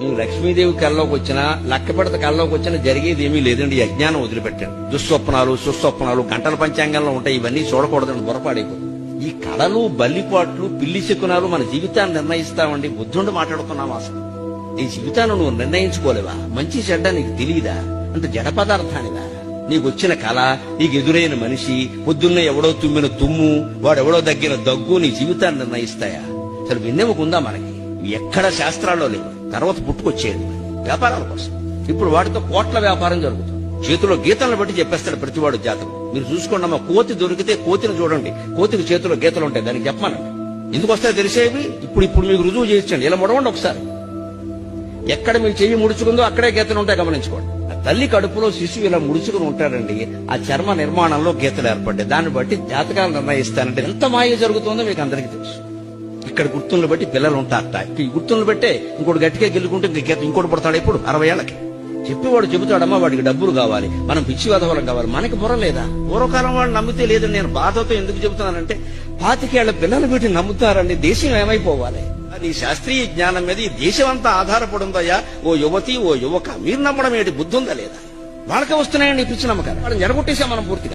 నువ్వు లక్ష్మీదేవి కళ్ళలోకి వచ్చినా లక్కపెడత కళ్ళలోకి వచ్చినా జరిగేది ఏమీ లేదండి. ఈ అజ్ఞానం వదిలిపెట్టండి. దుస్వప్నాలు సుస్వప్నాలు గంటల పంచాంగంలో ఉంటాయి. ఇవన్నీ చూడకూడదని పొరపాడైపోతుంది. ఈ కళలు బల్లిపాట్లు పిల్లి శకునాలు మన జీవితాన్ని నిర్ణయిస్తామండి. బుద్ధుండి మాట్లాడుతున్నాం. అసలు నీ జీవితాన్ని నువ్వు నిర్ణయించుకోలేవా? మంచి చెడ్డ నీకు తెలియదా? అంటే జడ పదార్థానిదా? నీకు వచ్చిన కళ, నీకు ఎదురైన మనిషి, పొద్దున్నే ఎవడో తుమ్మిన తుమ్ము, వాడెవడో దగ్గర దగ్గు నీ జీవితాన్ని నిర్ణయిస్తాయా? అసలు విన్నెముకుందా మనకి? ఎక్కడ శాస్త్రాల్లో లేవు. తర్వాత పుట్టుకొచ్చేది వ్యాపారాల కోసం. ఇప్పుడు వాటితో కోట్ల వ్యాపారం జరుగుతుంది. చేతిలో గీతలను బట్టి చెప్పేస్తాడు ప్రతివాడు జాతకం. మీరు చూసుకోండి అమ్మా, కోతి దొరికితే కోతిని చూడండి. కోతికి చేతిలో గీతలు ఉంటాయి, దానికి చెప్పమనండి. ఎందుకు వస్తాయో తెలిసేవి ఇప్పుడు మీకు రుజువు చేయించండి. ఇలా ముడవండి ఒకసారి. ఎక్కడ మీ చెయ్యి ముడుచుకుందో అక్కడే గీతలు ఉంటాయి, గమనించుకోండి. తల్లి కడుపులో శిశువు ఇలా ముడుచుకుని ఉంటాడండి. ఆ చర్మ నిర్మాణంలో గీతలు ఏర్పడ్డాయి. దాన్ని బట్టి జాతకాలు నిర్ణయిస్తానంటే ఎంత మాయ జరుగుతుందో మీకు అందరికీ తెలుసు. ఇక్కడ గుర్తులను బట్టి పిల్లలు ఉంటారట. ఈ గుర్తులను బట్టే ఇంకోటి గట్టిగా గెలుకుంటే ఇంకోటి పడతాడు. ఇప్పుడు 60 ఏళ్ళకి చెప్పేవాడు చెబుతాడమ్మా వాడికి డబ్బులు కావాలి, మనం పిచ్చి వదవలం కావాలి. మనకి బుర్ర లేదా? పూర్వకాలం వాళ్ళు నమ్మితే లేదు. నేను బాధతో ఎందుకు చెబుతున్నానంటే 25 ఏళ్ల పిల్లలు వీటిని నమ్ముతారండి. దేశం ఏమైపోవాలి? నీ శాస్త్రీయ జ్ఞానం మీద ఈ దేశం అంతా ఆధారపడి ఉందయ్యా. ఓ యువతి, ఓ యువక, మీరు నమ్మడం ఏంటి? బుద్ధి ఉందా లేదా? వాళ్ళకే వస్తున్నాయండి ఈ పిచ్చి నమ్మకాలు. వాళ్ళని జరగొట్టేసాం మనం పూర్తిగా.